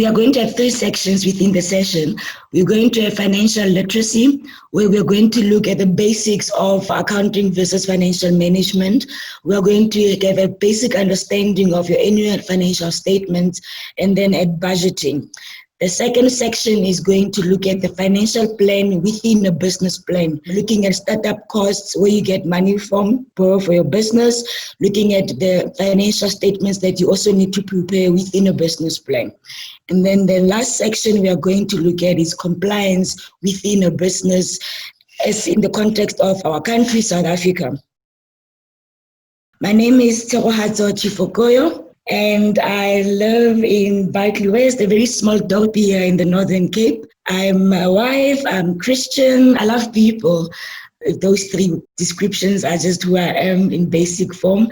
We are going to have 3 sections within the session. We're going to have financial literacy, where we're going to look at the basics of accounting versus financial management. We're going to have a basic understanding of your annual financial statements, and then at budgeting. The second section is going to look at the financial plan within a business plan, looking at startup costs, where you get money from, borrow for your business, looking at the financial statements that you also need to prepare within a business plan. And then the last section we are going to look at is compliance within a business, as in the context of our country, South Africa. My name is Tserohatso Chifokoyo, and I live in Barkley West, a very small dot here in the Northern Cape. I'm a wife, I'm Christian, I love people. Those 3 descriptions are just who I am in basic form.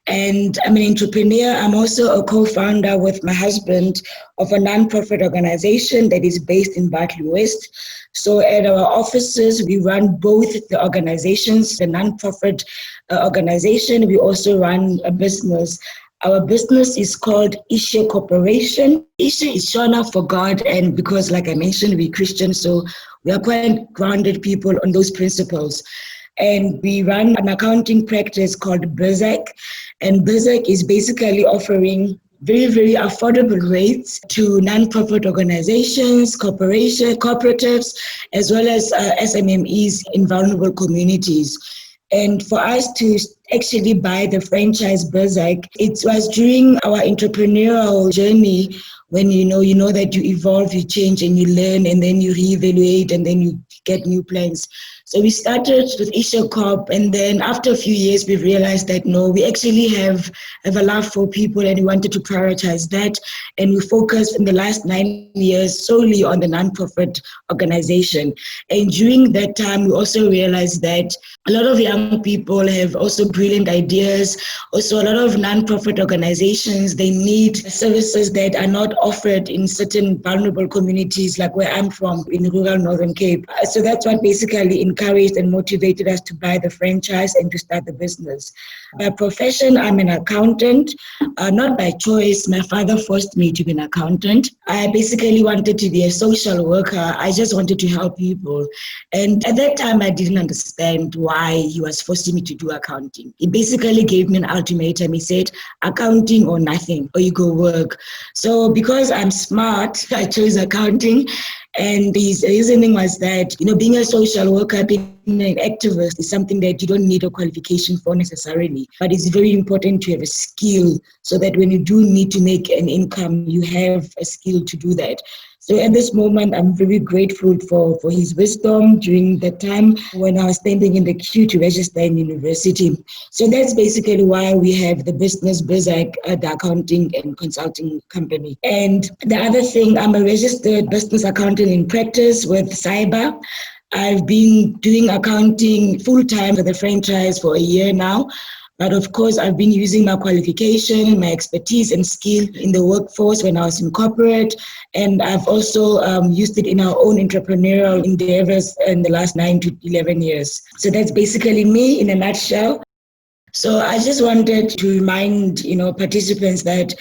And I'm an entrepreneur. I'm also a co-founder with my husband of a non-profit organization that is based in Barkley West. So at our offices, we run both the organizations, the non-profit organization. We also run a business. Our business is called Ishe Corporation. Ishe is Shona for God, and because, like I mentioned, we're Christian, so we are quite grounded people on those principles. And we run an accounting practice called BizAC, and BizAC is basically offering very, very affordable rates to non-profit organizations, cooperatives, as well as SMMEs in vulnerable communities. And for us to actually buy the franchise BizAC, it was during our entrepreneurial journey when you know that you evolve, you change, and you learn, and then you reevaluate, and then you get new plans. So we started with Ishe Corp, and then after a few years, we realized that no, we actually have a love for people, and we wanted to prioritize that. And we focused in the last 9 years solely on the nonprofit organization. And during that time, we also realized that a lot of young people have also brilliant ideas. Also, a lot of nonprofit organizations, they need services that are not offered in certain vulnerable communities, like where I'm from in rural Northern Cape. So that's what basically encouraged and motivated us to buy the franchise and to start the business. By profession, I'm an accountant, not by choice. My father forced me to be an accountant. I basically wanted to be a social worker. I just wanted to help people. And at that time, I didn't understand why he was forcing me to do accounting. He basically gave me an ultimatum. He said, accounting or nothing, or you go work. So because I'm smart, I chose accounting. And his reasoning was that, being a social worker, being an activist is something that you don't need a qualification for necessarily, but it's very important to have a skill so that when you do need to make an income, you have a skill to do that. So at this moment, I'm very grateful for his wisdom during the time when I was standing in the queue to register in university. So that's basically why we have the business BizAC, the accounting and consulting company. And the other thing, I'm a registered business accountant in practice with Cyber. I've been doing accounting full-time for the franchise for a year now. But of course, I've been using my qualification, my expertise and skill in the workforce when I was in corporate. And I've also used it in our own entrepreneurial endeavors in the last 9 to 11 years. So that's basically me in a nutshell. So I just wanted to remind, participants that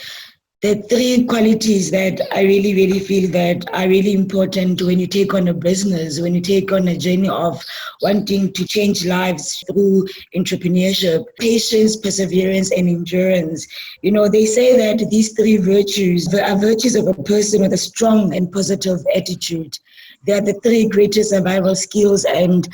the 3 qualities that I really, really feel that are really important when you take on a business, when you take on a journey of wanting to change lives through entrepreneurship: patience, perseverance, and endurance. They say that these 3 virtues are virtues of a person with a strong and positive attitude. They are the 3 greatest survival skills, and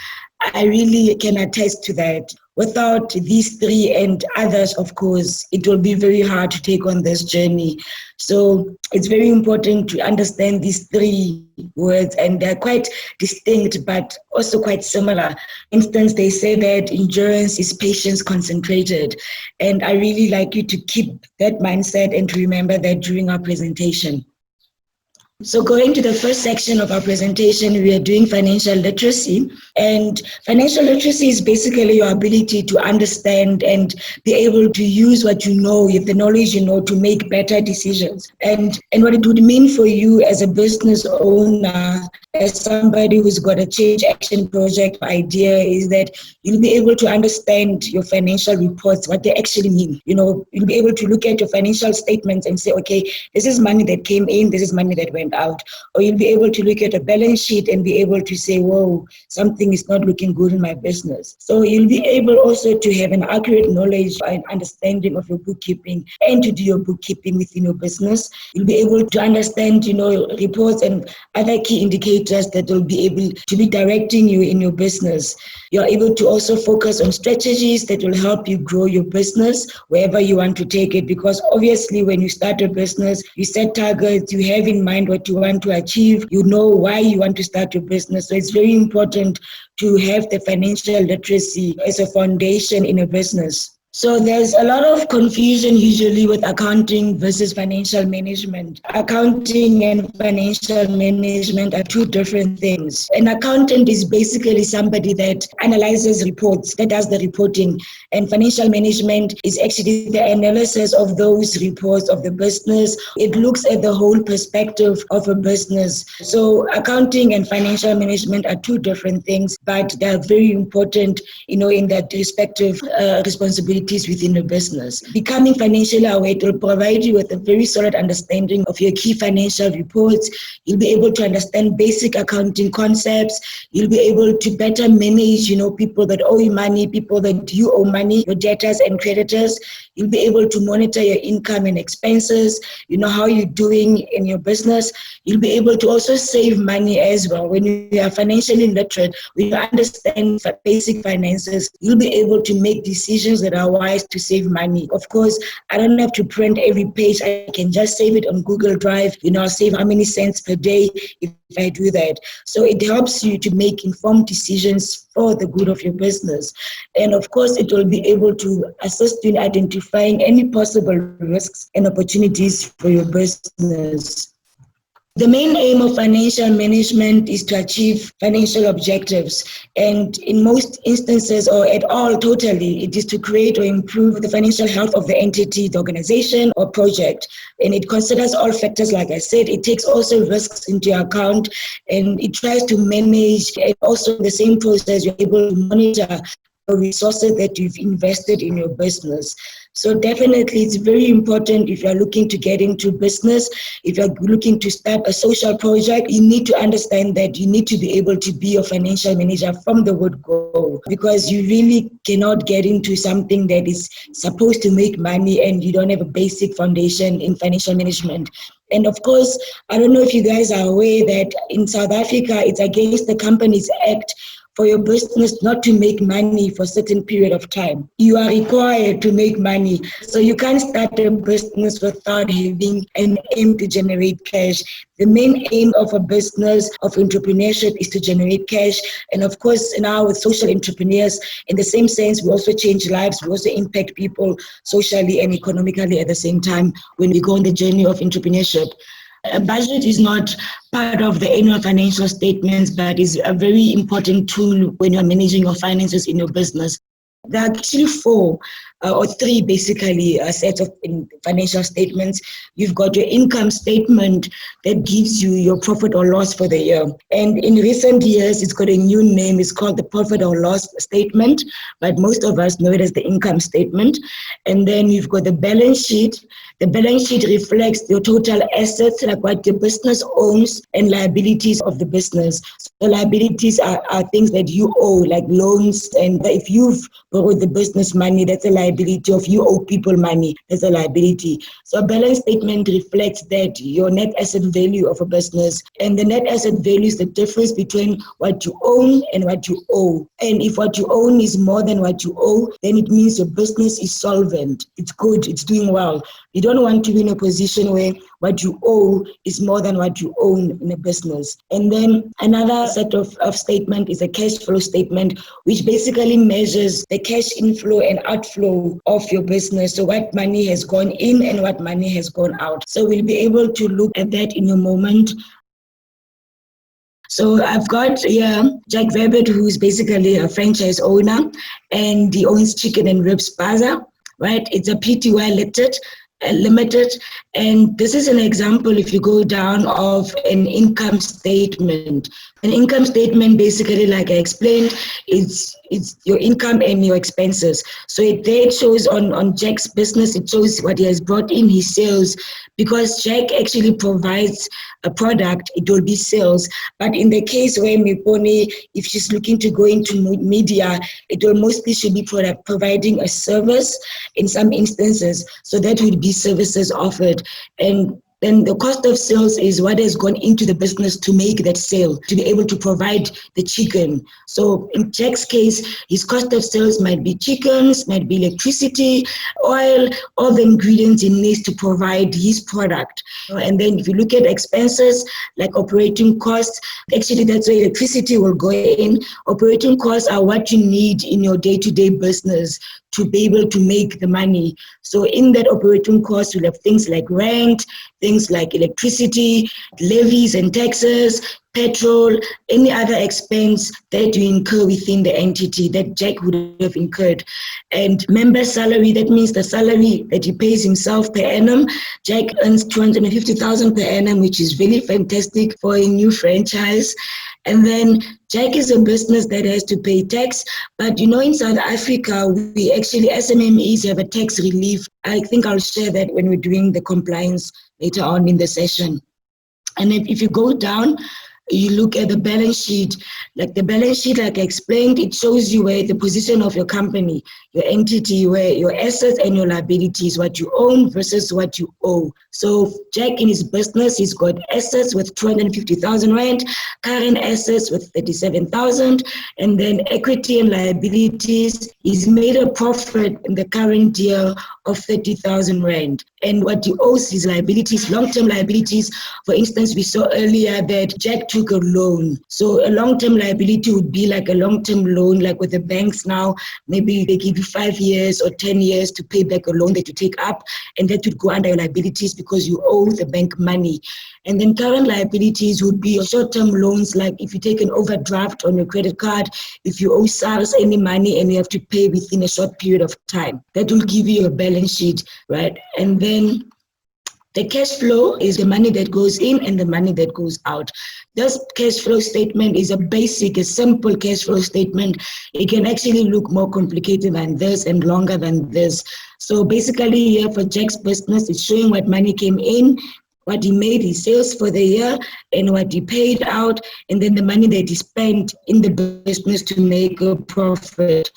I really can attest to that. Without these 3 and others, of course, it will be very hard to take on this journey. So it's very important to understand these 3 words, and they're quite distinct, but also quite similar. For instance, they say that endurance is patience concentrated. And I really like you to keep that mindset and to remember that during our presentation. So going to the first section of our presentation, we are doing financial literacy. And financial literacy is basically your ability to understand and be able to use what you know, with the knowledge you know, to make better decisions. And what it would mean for you as a business owner, as somebody who's got a change action project idea, is that you'll be able to understand your financial reports, what they actually mean. You'll be able to look at your financial statements and say, okay, this is money that came in, this is money that went out. Or you'll be able to look at a balance sheet and be able to say, whoa, something is not looking good in my business. So you'll be able also to have an accurate knowledge and understanding of your bookkeeping and to do your bookkeeping within your business. You'll be able to understand, reports and other key indicators that will be able to be directing you in your business. You're able to also focus on strategies that will help you grow your business wherever you want to take it. Because obviously, when you start a business, you set targets, you have in mind what you want to achieve, you know why you want to start your business. So it's very important to have the financial literacy as a foundation in a business. So there's a lot of confusion usually with accounting versus financial management. Accounting and financial management are two different things. An accountant is basically somebody that analyzes reports, that does the reporting. And financial management is actually the analysis of those reports of the business. It looks at the whole perspective of a business. So accounting and financial management are two different things, but they're very important, in their respective responsibilities within the business. Becoming financially aware will provide you with a very solid understanding of your key financial reports. You'll be able to understand basic accounting concepts. You'll be able to better manage, people that owe you money, people that you owe money, your debtors and creditors. You'll be able to monitor your income and expenses, how you're doing in your business. You'll be able to also save money as well. When you are financially literate, when you understand basic finances, you'll be able to make decisions that are wise to save money. Of course, I don't have to print every page. I can just save it on Google Drive. I'll save how many cents per day if I do that. So it helps you to make informed decisions for the good of your business. And of course, it will be able to assist you in identifying any possible risks and opportunities for your business. The main aim of financial management is to achieve financial objectives. And in most instances, or at all totally, it is to create or improve the financial health of the entity, the organization, or project. And it considers all factors, like I said. It takes also risks into account, and it tries to manage, and also in the same process, you're able to monitor the resources that you've invested in your business. So definitely it's very important if you're looking to get into business, if you're looking to start a social project, you need to understand that you need to be able to be a financial manager from the word go, because you really cannot get into something that is supposed to make money and you don't have a basic foundation in financial management. And of course, I don't know if you guys are aware that in South Africa, it's against the Companies Act for your business not to make money for a certain period of time. You are required to make money. So you can't start a business without having an aim to generate cash. The main aim of a business, of entrepreneurship, is to generate cash. And of course, now with social entrepreneurs, in the same sense, we also change lives. We also impact people socially and economically at the same time when we go on the journey of entrepreneurship. A budget is not part of the annual financial statements, but is a very important tool when you're managing your finances in your business. There are actually four or three basically sets of financial statements. You've got your income statement that gives you your profit or loss for the year. And in recent years, it's got a new name. It's called the profit or loss statement, but most of us know it as the income statement. And then you've got the balance sheet. The balance sheet reflects your total assets, like what the business owns, and liabilities of the business. So liabilities are things that you owe, like loans. And if you've borrowed the business money, that's a liability. If you owe people money, that's a liability. So a balance statement reflects that your net asset value of a business. And the net asset value is the difference between what you own and what you owe. And if what you own is more than what you owe, then it means your business is solvent. It's good. It's doing well. You don't don't want to be in a position where what you owe is more than what you own in a business. And then another set of statement is a cash flow statement, which basically measures the cash inflow and outflow of your business. So what money has gone in and what money has gone out. So we'll be able to look at that in a moment. So I've got here Jack Verbit, who's basically a franchise owner, and he owns Chicken and Ribs Bazaar, right? It's a PTY limited, and this is an example, if you go down, of an income statement. An income statement, basically, like I explained, it's your income and your expenses. So it shows on Jack's business, it shows what he has brought in, his sales, because Jack actually provides a product, it will be sales. But in the case where Miponi, if she's looking to go into media, it will mostly should be providing a service in some instances. So that would be services offered. And then the cost of sales is what has gone into the business to make that sale, to be able to provide the chicken. So in Jack's case, his cost of sales might be chickens, might be electricity, oil, all the ingredients he needs to provide his product. And then if you look at expenses, like operating costs, actually that's where electricity will go in. Operating costs are what you need in your day-to-day business to be able to make the money. So in that operating cost, you'll have things like rent, things like electricity, levies and taxes, petrol, any other expense that you incur within the entity that Jack would have incurred. And member salary, that means the salary that he pays himself per annum. Jack earns 250,000 per annum, which is really fantastic for a new franchise. And then Jack is a business that has to pay tax, but in South Africa, we actually, SMMEs have a tax relief. I think I'll share that when we're doing the compliance later on in the session. And if you go down, you look at the balance sheet, like I explained, it shows you where the position of your company, your entity, where your assets and your liabilities, what you own versus what you owe. So Jack in his business, he's got assets with 250,000 rand, current assets with 37,000, and then equity and liabilities. He's made a profit in the current year of 30,000 rand. And what he owes his liabilities, long-term liabilities. For instance, we saw earlier that Jack took a loan. So a long-term liability would be like a long-term loan, like with the banks now, maybe they give you 5 years or 10 years to pay back a loan that you take up, and that would go under your liabilities because you owe the bank money. And then current liabilities would be your short-term loans, like if you take an overdraft on your credit card, if you owe SARS any money and you have to pay within a short period of time, that will give you a balance sheet, right? And then the cash flow is the money that goes in and the money that goes out. This cash flow statement is a simple cash flow statement. It can actually look more complicated than this and longer than this. So basically here for Jack's business, it's showing what money came in, what he made, his sales for the year, and what he paid out, and then the money that he spent in the business to make a profit.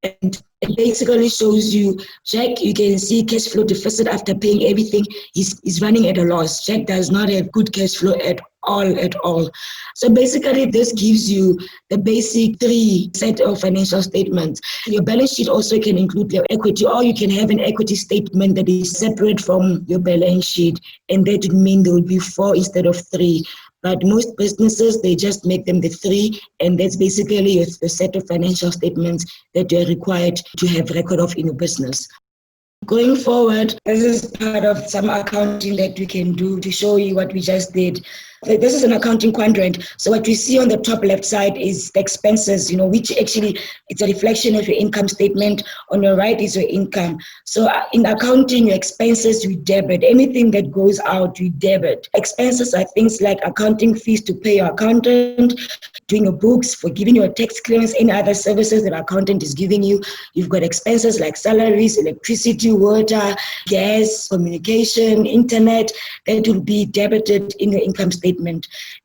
And it basically shows you, Jack, you can see cash flow deficit after paying everything. He's running at a loss. Jack does not have good cash flow at all. So basically, this gives you the basic 3 set of financial statements. Your balance sheet also can include your equity, or you can have an equity statement that is separate from your balance sheet, and that would mean there would be 4 instead of 3. But most businesses, they just make them the 3, and that's basically the set of financial statements that you're required to have record of in your business. Going forward, this is part of some accounting that we can do to show you what we just did. This is an accounting quadrant. So what we see on the top left side is the expenses, which actually it's a reflection of your income statement. On your right is your income. So in accounting, your expenses, we debit. Anything that goes out, we debit. Expenses are things like accounting fees to pay your accountant, doing your books, for giving your tax clearance, any other services that accountant is giving you. You've got expenses like salaries, electricity, water, gas, communication, internet, that will be debited in your income statement.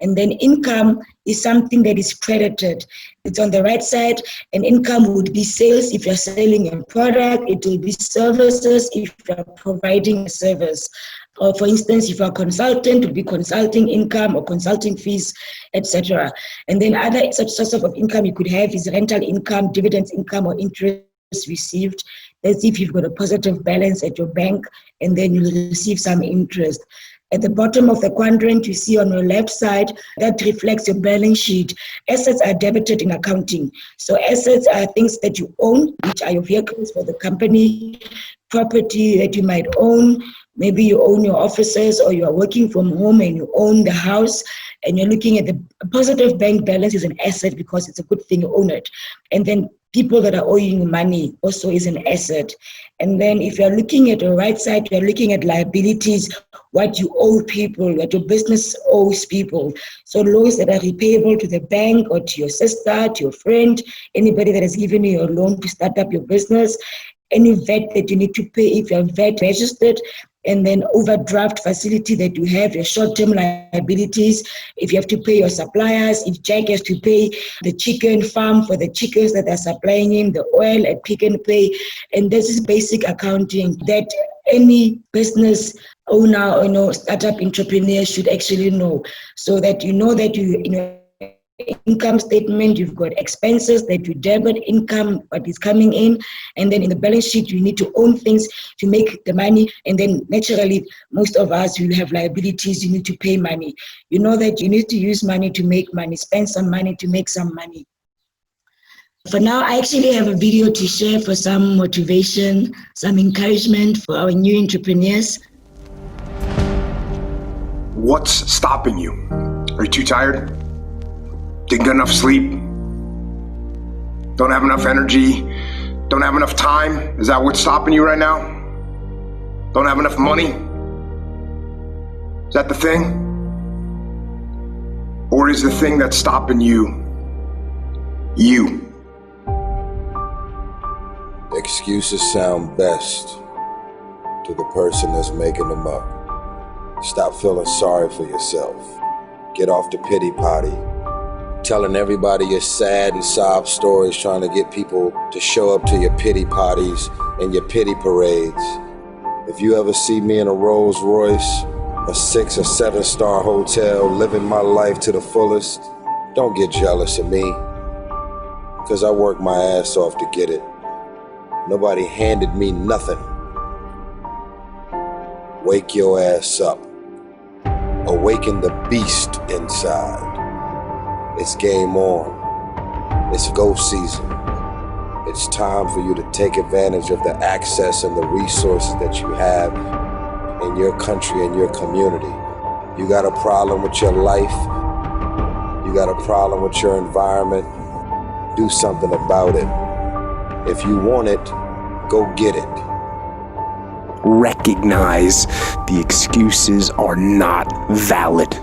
And then income is something that is credited. It's on the right side, and income would be sales if you're selling a product. It will be services if you're providing a service. Or for instance, if you're a consultant, it would be consulting income or consulting fees, etc. And then other such sources of income you could have is rental income, dividends income, or interest received. as if you've got a positive balance at your bank, and then you'll receive some interest. At the bottom of the quadrant, you see on your left side, that reflects your balance sheet. Assets are debited in accounting. So assets are things that you own, which are your vehicles for the company, property that you might own. Maybe you own your offices, or you are working from home and you own the house, and you're looking at the positive bank balance is an asset because it's a good thing you own it. And then people that are owing you money also is an asset. And then if you're looking at the right side, you're looking at liabilities, what you owe people, what your business owes people. So loans that are repayable to the bank or to your sister, to your friend, anybody that has given you a loan to start up your business, any VAT that you need to pay if you're VAT registered, and then overdraft facility that you have, your short-term liabilities, if you have to pay your suppliers, if Jack has to pay the chicken farm for the chickens that are supplying him, the oil at Pick n Pay. And this is basic accounting that any business owner or startup entrepreneur should actually know, so that you know that you income statement, you've got expenses that you debit, income, what is coming in, and then in the balance sheet, you need to own things to make the money, and then naturally, most of us will have liabilities, you need to pay money. You know that you need to use money to make money, spend some money to make some money. For now, I actually have a video to share for some motivation, some encouragement for our new entrepreneurs. What's stopping you? Are you too tired? Didn't get enough sleep? Don't have enough energy? Don't have enough time? Is that what's stopping you right now? Don't have enough money? Is that the thing? Or is the thing that's stopping you, you? Excuses sound best to the person that's making them up. Stop feeling sorry for yourself. Get off the pity potty. Telling everybody your sad and sob stories, trying to get people to show up to your pity parties and your pity parades. If you ever see me in a Rolls Royce, a 6 or 7-star hotel, living my life to the fullest, don't get jealous of me, because I worked my ass off to get it. Nobody handed me nothing. Wake your ass up. Awaken the beast inside. It's game on. It's go season. It's time for you to take advantage of the access and the resources that you have in your country and your community. You got a problem with your life. You got a problem with your environment. Do something about it. If you want it, go get it. Recognize the excuses are not valid.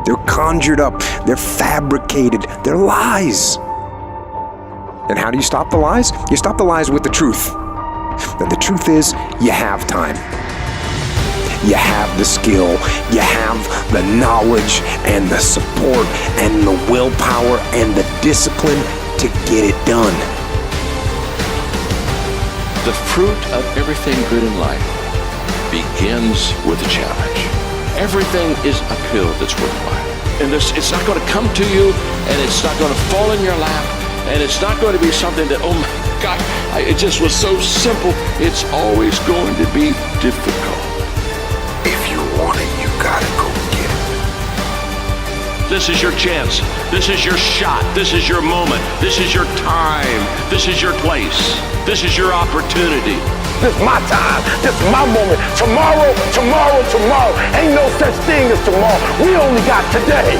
They're conjured up, they're fabricated, they're lies. And how do you stop the lies? You stop the lies with the truth. And the truth is, you have time. You have the skill, you have the knowledge and the support and the willpower and the discipline to get it done. The fruit of everything good in life begins with a challenge. Everything is uphill that's worthwhile. And it's not going to come to you, and it's not going to fall in your lap, and it's not going to be something that, oh my God, it just was so simple. It's always going to be difficult. If you want it, you gotta go get it. This is your chance. This is your shot. This is your moment. This is your time. This is your place. This is your opportunity. This is my time. This is my moment. Tomorrow. Ain't no such thing as tomorrow. We only got today.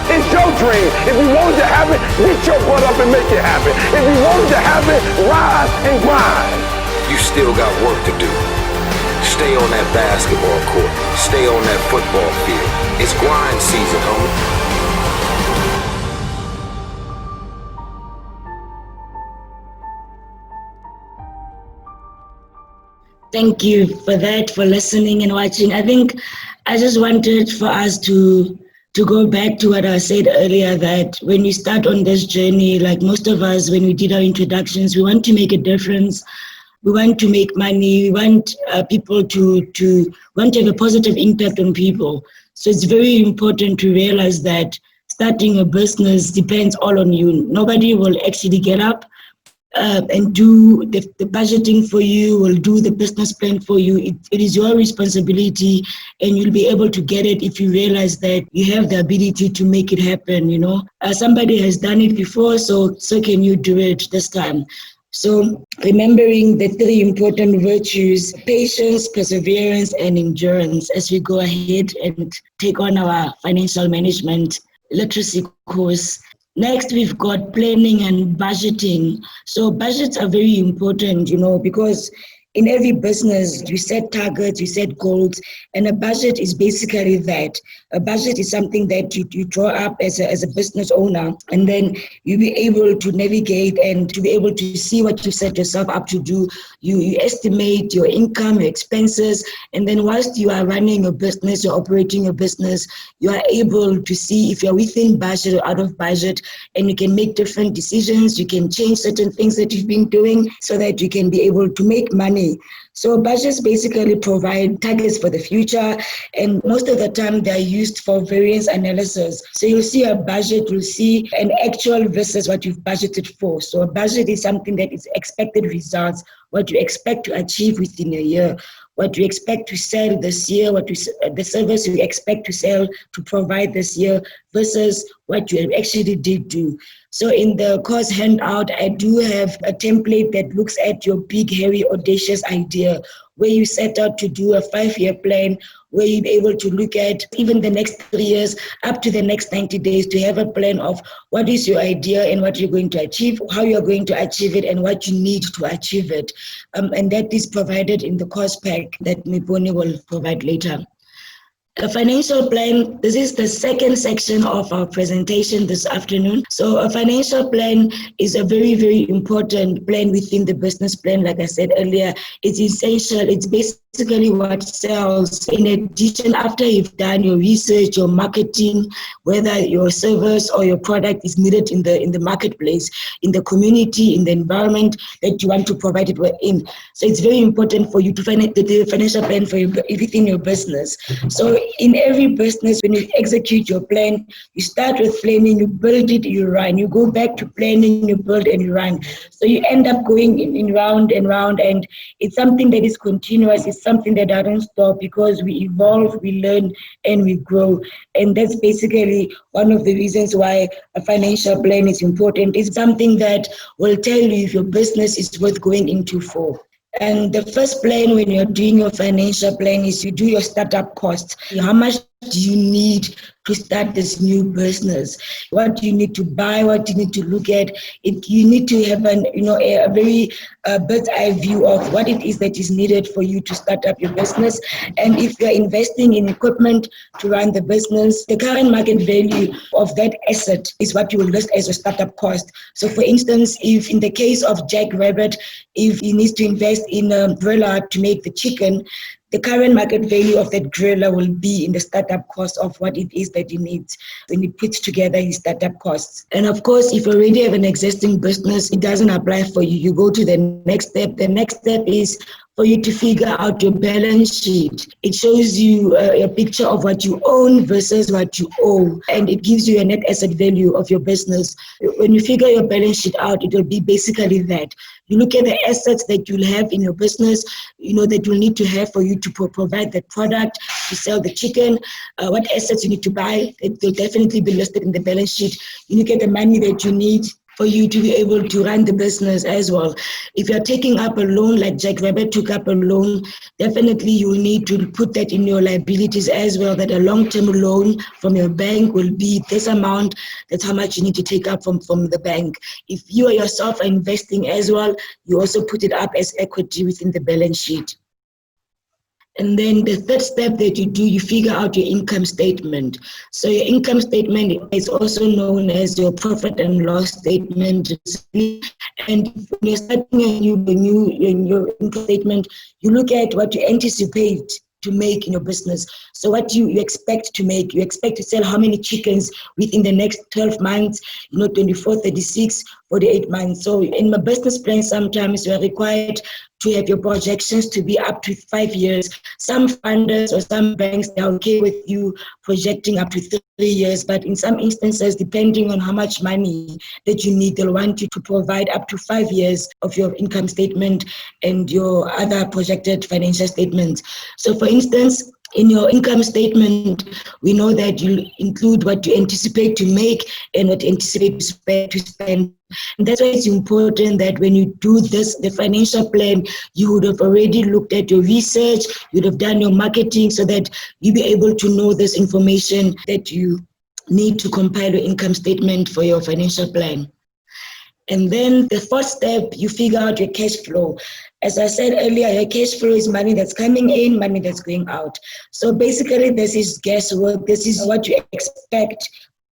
It's your dream. If you wanted to have it, get your butt up and make it happen. If you wanted to have it, rise and grind. You still got work to do. Stay on that basketball court. Stay on that football field. It's grind season, homie. Thank you for that, for listening and watching. I think I just wanted for us to go back to what I said earlier, that when you start on this journey, like most of us, when we did our introductions, we want to make a difference. We want to make money. We want people to want to have a positive impact on people. So it's very important to realize that starting a business depends all on you. Nobody will actually get up and do the budgeting for you, will do the business plan for you. It is your responsibility, and you'll be able to get it if you realize that you have the ability to make it happen, Somebody has done it before, so can you do it this time. So remembering the three important virtues: patience, perseverance, and endurance, as we go ahead and take on our financial management literacy course. Next, we've got planning and budgeting. So budgets are very important, because in every business, you set targets, you set goals, and a budget is basically that. A budget is something that you draw up as a business owner, and then you'll be able to navigate and to be able to see what you set yourself up to do. You estimate your income, your expenses, and then whilst you are running your business, you're operating your business, you are able to see if you're within budget or out of budget, and you can make different decisions. You can change certain things that you've been doing so that you can be able to make money. So budgets basically provide targets for the future, and most of the time they're used for variance analysis. So you'll see a budget, you'll see an actual versus what you've budgeted for. So a budget is something that is expected results, what you expect to achieve within a year, what you expect to sell this year, the service you expect to sell, to provide this year, versus what you actually did do. So in the course handout, I do have a template that looks at your big, hairy, audacious idea, where you set out to do a 5-year plan, where you'll be able to look at even the next 3 years up to the next 90 days to have a plan of what is your idea and what you're going to achieve, how you're going to achieve it, and what you need to achieve it. And that is provided in the course pack that Mipone will provide later. A financial plan, this is the second section of our presentation this afternoon. So a financial plan is a very, very important plan within the business plan. Like I said earlier, it's essential. It's basically what sells. In addition, after you've done your research, your marketing, whether your service or your product is needed in the marketplace, in the community, in the environment that you want to provide it in. So it's very important for you to find the financial plan for within your business. So in every business, when you execute your plan, you start with planning, you build it, you run. You go back to planning, you build and you run. So you end up going in round and round, and it's something that is continuous. It's something that doesn't stop, because we evolve, we learn, and we grow. And that's basically one of the reasons why a financial plan is important. It's something that will tell you if your business is worth going into for. And the first plan when you're doing your financial plan is you do your startup costs. How much do you need to start this new business? What do you need to buy? What do you need to look at? You need to have a very bird's eye view of what it is that is needed for you to start up your business. And if you're investing in equipment to run the business, the current market value of that asset is what you will list as a startup cost. So for instance, if in the case of Jack Rabbit, if he needs to invest in a griller to make the chicken, the current market value of that griller will be in the startup cost of what it is that you need when you put together his startup costs. And of course, if you already have an existing business, it doesn't apply for you. You go to the next step. The next step is for you to figure out your balance sheet. It shows you a picture of what you own versus what you owe, and it gives you a net asset value of your business. When you figure your balance sheet out, it will be basically that. You look at the assets that you'll have in your business, that you'll need to have for you to provide that product, to sell the chicken, what assets you need to buy. They'll definitely be listed in the balance sheet. You look at the money that you need for you to be able to run the business as well. If you're taking up a loan, like Jack Rabbit took up a loan, definitely you will need to put that in your liabilities as well, that a long-term loan from your bank will be this amount. That's how much you need to take up from the bank. If you yourself are investing as well, you also put it up as equity within the balance sheet. And then the third step that you do, you figure out your income statement. So your income statement is also known as your profit and loss statement. And when you're starting your income statement, you look at what you anticipate to make in your business. So what you expect to make, you expect to sell how many chickens within the next 12 months, 24, 36, 48 months. So in my business plan, sometimes you are required to have your projections to be up to 5 years. Some funders or some banks, they're okay with you projecting up to 3 years, but in some instances, depending on how much money that you need, they'll want you to provide up to 5 years of your income statement and your other projected financial statements. So for instance, in your income statement, we know that you include what you anticipate to make and what you anticipate to spend. And that's why it's important that when you do this, the financial plan, you would have already looked at your research, you'd have done your marketing so that you'll be able to know this information that you need to compile your income statement for your financial plan. And then the first step, you figure out your cash flow. As I said earlier, your cash flow is money that's coming in, money that's going out. So basically, this is guesswork. This is what you expect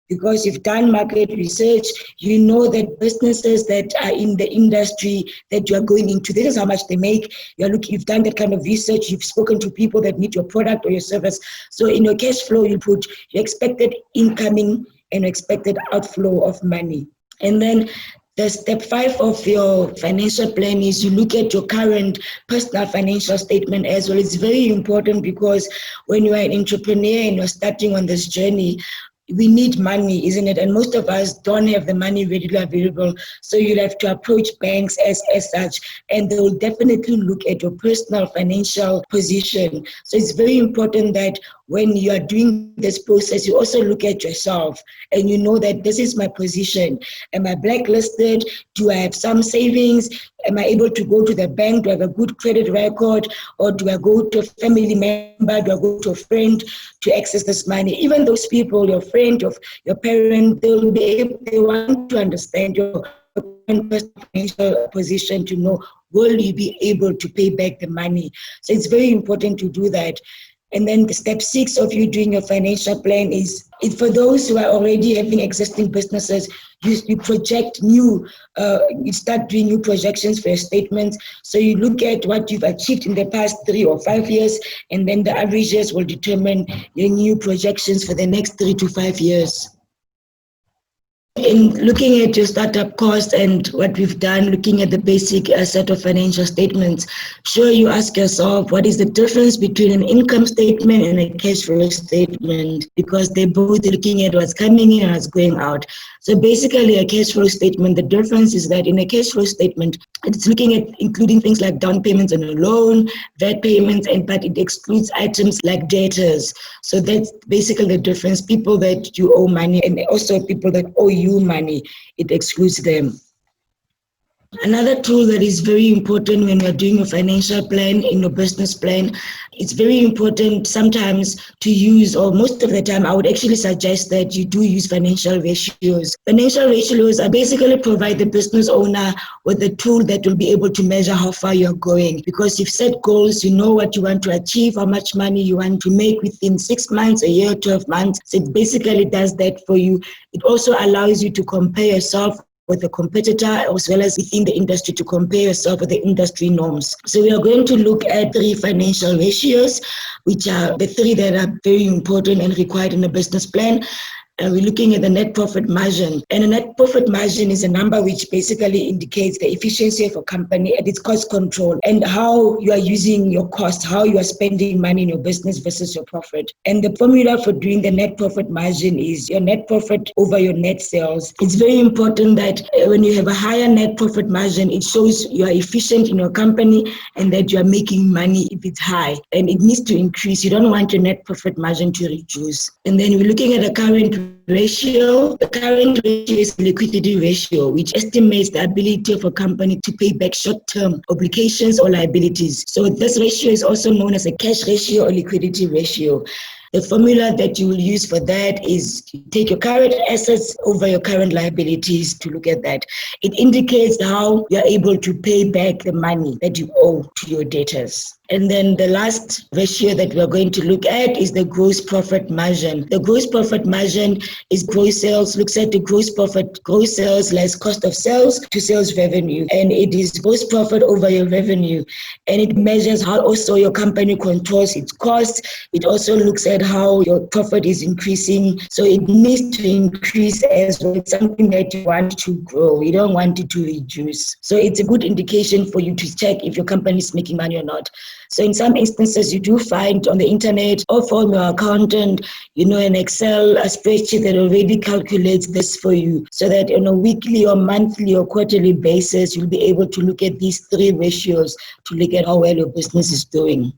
because you've done market research. You know that businesses that are in the industry that you are going into, this is how much they make. You've done that kind of research. You've spoken to people that need your product or your service. So in your cash flow, you put your expected incoming and expected outflow of money. And then the step 5 of your financial plan is you look at your current personal financial statement as well. It's very important because when you are an entrepreneur and you're starting on this journey, we need money, isn't it? And most of us don't have the money readily available. So you'll have to approach banks as such, and they will definitely look at your personal financial position. So it's very important that when you are doing this process, you also look at yourself and you know that this is my position. Am I blacklisted? Do I have some savings? Am I able to go to the bank? Do I have a good credit record? Or do I go to a family member? Do I go to a friend to access this money? Even those people, your friend, your parent, they want to understand your financial position to know, will you be able to pay back the money? So it's very important to do that. And then the step 6 of you doing your financial plan is for those who are already having existing businesses, you project new, you start doing new projections for your statements. So you look at what you've achieved in the past 3 or 5 years, and then the averages will determine your new projections for the next 3 to 5 years. In looking at your startup costs and what we've done, looking at the basic set of financial statements, sure, you ask yourself, what is the difference between an income statement and a cash flow statement? Because they're both looking at what's coming in and what's going out. So basically, a cash flow statement, the difference is that in a cash flow statement, it's looking at including things like down payments on a loan, VAT payments, but it excludes items like debtors. So that's basically the difference. People that you owe money and also people that owe you money, it excludes them. Another tool that is very important when you're doing a financial plan, in your business plan, it's very important sometimes to use, or most of the time, I would actually suggest that you do use financial ratios. Financial ratios are basically provide the business owner with a tool that will be able to measure how far you're going. Because you've set goals, you know what you want to achieve, how much money you want to make within 6 months, a year, 12 months. So it basically does that for you. It also allows you to compare yourself with a competitor as well as within the industry to compare yourself with the industry norms. So we are going to look at 3 financial ratios, which are the 3 that are very important and required in a business plan. And we're looking at the net profit margin. And a net profit margin is a number which basically indicates the efficiency of a company and its cost control and how you are using your cost, how you are spending money in your business versus your profit. And the formula for doing the net profit margin is your net profit over your net sales. It's very important that when you have a higher net profit margin, it shows you are efficient in your company and that you are making money if it's high. And it needs to increase. You don't want your net profit margin to reduce. And then we're looking at a current ratio. The current ratio is the liquidity ratio, which estimates the ability of a company to pay back short-term obligations or liabilities. So this ratio is also known as a cash ratio or liquidity ratio. The formula that you will use for that is you take your current assets over your current liabilities to look at that. It indicates how you are able to pay back the money that you owe to your debtors. And then the last ratio that we're going to look at is the gross profit margin. The gross profit margin is gross sales, looks at the gross sales less cost of sales to sales revenue. And it is gross profit over your revenue. And it measures how also your company controls its costs. It also looks at how your profit is increasing. So it needs to increase as well. It's something that you want to grow. You don't want it to reduce. So it's a good indication for you to check if your company is making money or not. So in some instances, you do find on the internet or from your accountant, an Excel, a spreadsheet that already calculates this for you, so that on a weekly or monthly or quarterly basis, you'll be able to look at these three ratios to look at how well your business is doing.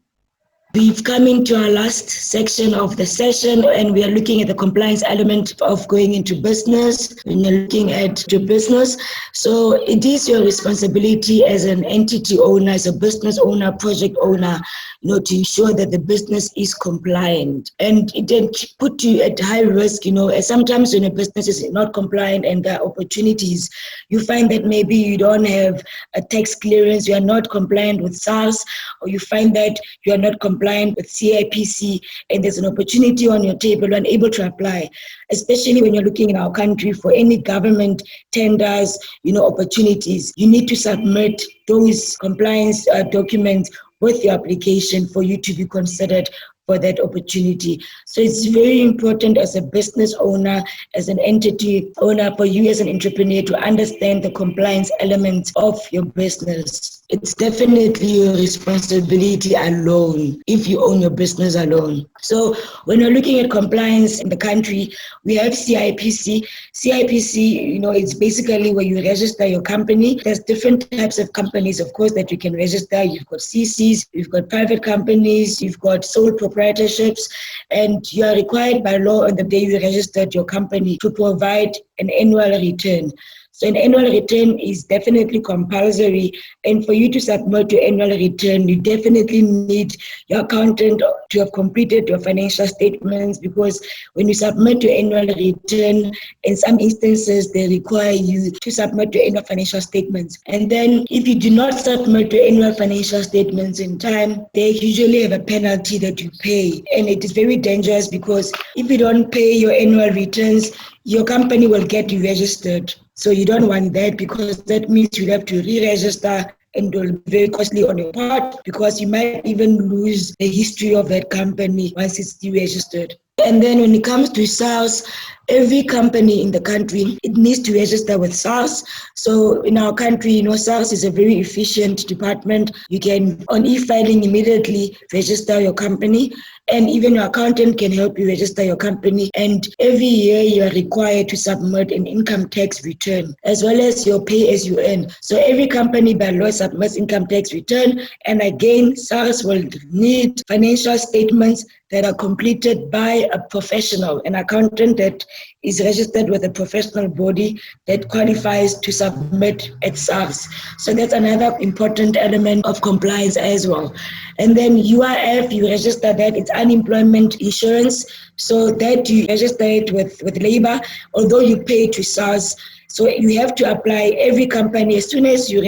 We've come into our last section of the session, and we are looking at the compliance element of going into business. When you're looking at your business, so it is your responsibility as an entity owner, as a business owner, project owner, to ensure that the business is compliant. And it then put you at high risk, as sometimes when a business is not compliant and there are opportunities, you find that maybe you don't have a tax clearance, you are not compliant with SARS, or you find that you are not compliant with CIPC, and there's an opportunity on your table, you're unable to apply, especially when you're looking in our country for any government tenders, opportunities. You need to submit those compliance documents with your application for you to be considered for that opportunity. So it's very important as a business owner, as an entity owner, for you as an entrepreneur to understand the compliance elements of your business. It's definitely your responsibility alone if you own your business alone. So when you're looking at compliance in the country, we have CIPC. CIPC, it's basically where you register your company. There's different types of companies, of course, that you can register. You've got CCs, you've got private companies, you've got sole proprietorships, and you are required by law on the day you registered your company to provide an annual return. So an annual return is definitely compulsory, and for you to submit your annual return, you definitely need your accountant to have completed your financial statements, because when you submit your annual return, in some instances, they require you to submit your annual financial statements. And then if you do not submit your annual financial statements in time, they usually have a penalty that you pay. And it is very dangerous, because if you don't pay your annual returns, your company will get deregistered. So you don't want that, because that means you have to re-register, and it will be very costly on your part, because you might even lose the history of that company once it's deregistered. And then when it comes to SARS, every company in the country, it needs to register with SARS. So in our country, SARS is a very efficient department. You can, on e-filing, immediately register your company, and even your accountant can help you register your company. And every year you are required to submit an income tax return, as well as your pay as you earn. So every company by law submits income tax return, and again, SARS will need financial statements that are completed by a professional, an accountant that is registered with a professional body that qualifies to submit at SARS. So that's another important element of compliance as well. And then UIF, you register that, it's unemployment insurance. So that you register it with labor, although you pay to SARS. So you have to apply. Every company, as soon as you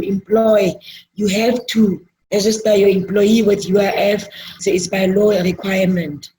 employ, you have to register your employee with UIF. So it's by law a requirement.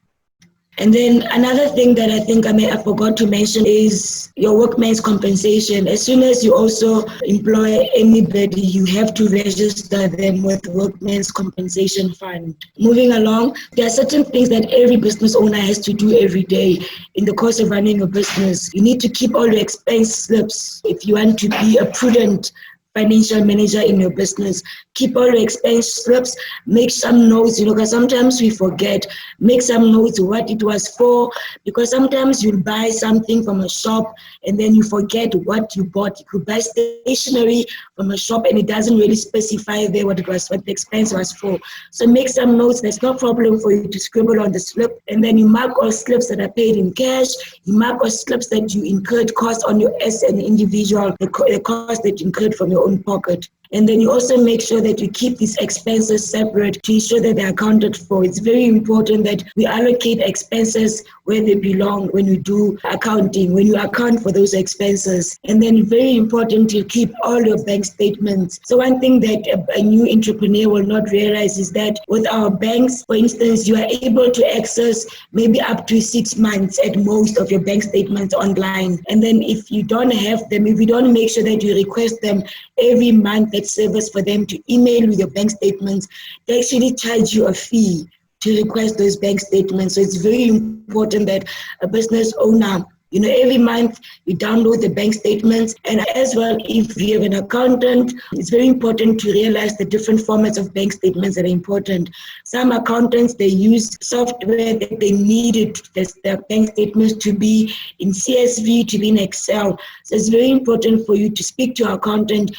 And then another thing that I think I forgot to mention is your workman's compensation. As soon as you also employ anybody, you have to register them with workman's compensation fund. Moving along, there are certain things that every business owner has to do every day in the course of running a business. You need to keep all your expense slips if you want to be a prudent financial manager in your business. Keep all your expense slips, make some notes, because sometimes we forget. Make some notes what it was for, because sometimes you'll buy something from a shop and then you forget what you bought. You could buy stationery from a shop and it doesn't really specify there what the expense was for. So make some notes. There's no problem for you to scribble on the slip, and then you mark all slips that are paid in cash. You mark all slips that you incurred cost on your as an individual, the cost that you incurred from your own pocket. And then you also make sure that you keep these expenses separate to ensure that they're accounted for. It's very important that we allocate expenses where they belong when we do accounting, when you account for those expenses. And then very important to keep all your bank statements. So one thing that a new entrepreneur will not realize is that with our banks, for instance, you are able to access maybe up to 6 months at most of your bank statements online. And then if you don't have them, if you don't make sure that you request them every month, that service for them to email with your bank statements, they actually charge you a fee to request those bank statements. So it's very important that a business owner, every month you download the bank statements. And as well, if you have an accountant, it's very important to realize the different formats of bank statements that are important. Some accountants, they use software that they needed their bank statements to be in CSV, to be in Excel. So it's very important for you to speak to your accountant,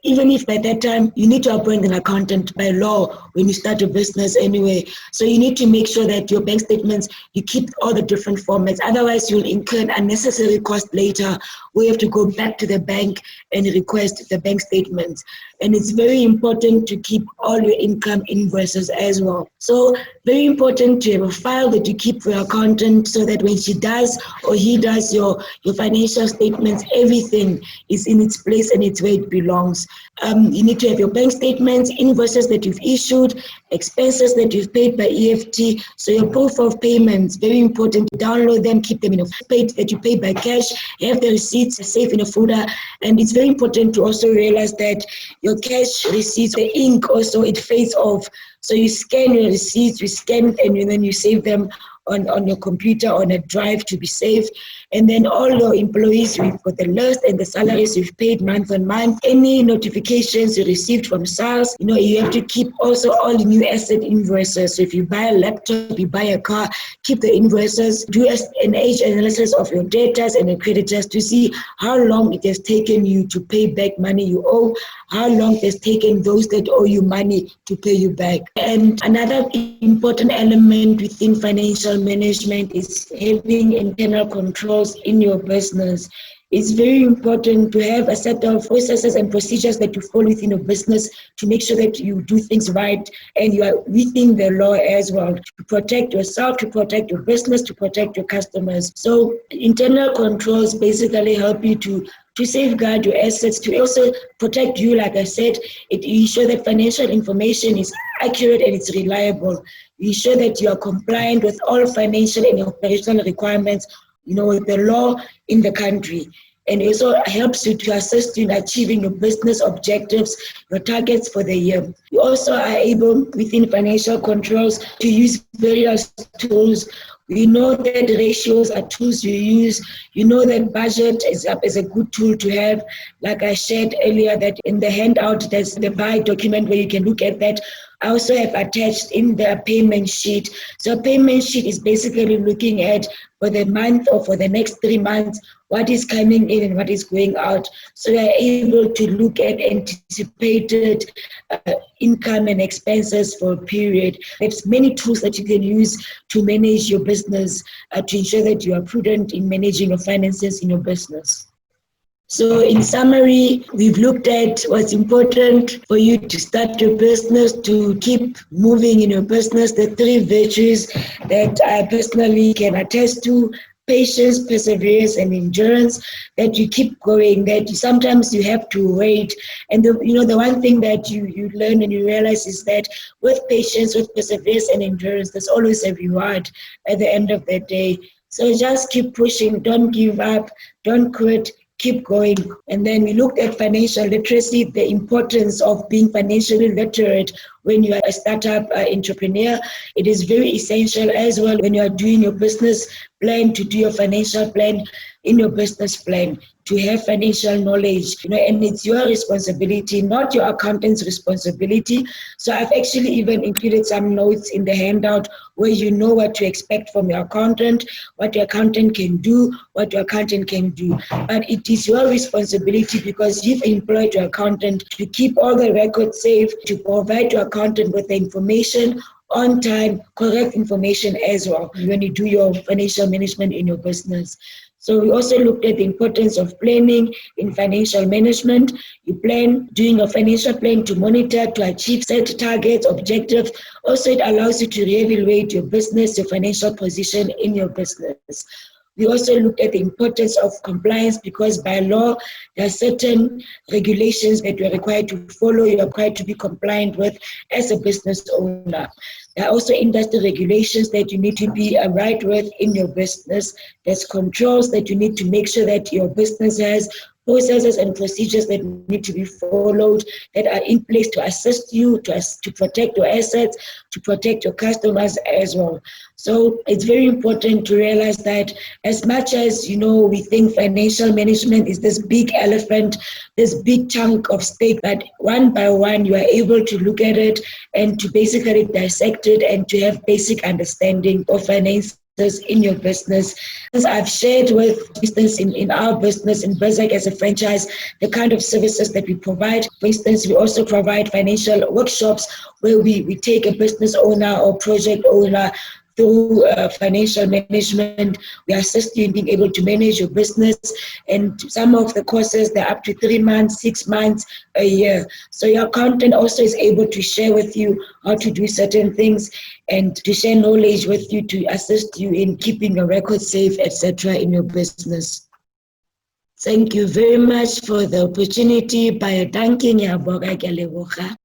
even if by that time you need to appoint an accountant by law when you start a business anyway. So you need to make sure that your bank statements, you keep all the different formats. Otherwise, you'll incur unnecessary cost later where you have to go back to the bank and request the bank statements. And it's very important to keep all your income invoices as well. So very important to have a file that you keep for your accountant so that when she does or he does your financial statements, everything is in its place and it's where it belongs. You need to have your bank statements, invoices that you've issued, expenses that you've paid by EFT. So your proof of payments, very important to download them, keep them in a page that you pay by cash, have the receipts safe in a folder. And it's very important to also realize that your cash receipts, the ink also, it fades off. So you scan your receipts, you scan it, and then you save them on your computer, on a drive to be safe. And then all your employees, we've got the list and the salaries you've paid month on month. Any notifications you received from SARS, you have to keep also all the new asset invoices. So if you buy a laptop, you buy a car, keep the invoices, do an age analysis of your debtors and your creditors to see how long it has taken you to pay back money you owe, how long it has taken those that owe you money to pay you back. And another important element within financial management is having internal controls in your business. It's very important to have a set of processes and procedures that you follow within your business to make sure that you do things right and you are within the law as well, to protect yourself, to protect your business, to protect your customers. So internal controls basically help you to safeguard your assets, to also protect you, like I said. It ensures that financial information is accurate and it's reliable. You ensure that you are compliant with all financial and operational requirements, with the law in the country. And it also helps you to assist you in achieving your business objectives, your targets for the year. You also are able, within financial controls, to use various tools. We know that ratios are tools you use. You know that budget is a good tool to have. Like I shared earlier, that in the handout, there's the buy document where you can look at that. I also have attached in the payment sheet. So a payment sheet is basically looking at for the month or for the next 3 months, what is coming in and what is going out. So we are able to look at anticipated income and expenses for a period. There's many tools that you can use to manage your business, to ensure that you are prudent in managing your finances in your business. So in summary, we've looked at what's important for you to start your business, to keep moving in your business, the 3 virtues that I personally can attest to: patience, perseverance, and endurance, that you keep going, that sometimes you have to wait. And the one thing that you learn and you realize is that with patience, with perseverance and endurance, there's always a reward at the end of the day. So just keep pushing, don't give up, don't quit, keep going. And then we looked at financial literacy, the importance of being financially literate when you are a startup entrepreneur. It is very essential as well when you are doing your business plan, to do your financial plan in your business plan, to have financial knowledge, and it's your responsibility, not your accountant's responsibility. So I've actually even included some notes in the handout where you know what to expect from your accountant, what your accountant can do, what your accountant can do. But it is your responsibility, because you've employed your accountant to keep all the records safe, to provide your accountant with the information on time, correct information as well when you do your financial management in your business. So we also looked at the importance of planning in financial management. You plan, doing a financial plan to monitor, to achieve set targets, objectives. Also, it allows you to reevaluate your business, your financial position in your business. We also looked at the importance of compliance because by law, there are certain regulations that you're required to follow, you're required to be compliant with as a business owner. There are also industry regulations that you need to be right with in your business. There's controls that you need to make sure that your business has, processes and procedures that need to be followed, that are in place to assist you, to protect your assets, to protect your customers as well. So it's very important to realize that as much as, we think financial management is this big elephant, this big chunk of steak, that one by one you are able to look at it and to basically dissect it and to have basic understanding of finance in your business. As I've shared with instance in our business in Berzak as a franchise, the kind of services that we provide. For instance, we also provide financial workshops where we take a business owner or project owner through financial management. We assist you in being able to manage your business, and some of the courses, they're up to 3 months, 6 months, a year. So your accountant also is able to share with you how to do certain things and to share knowledge with you to assist you in keeping your records safe, etc. in your business. Thank you very much for the opportunity. Baie dankie, ngiyabonga, ke a leboga.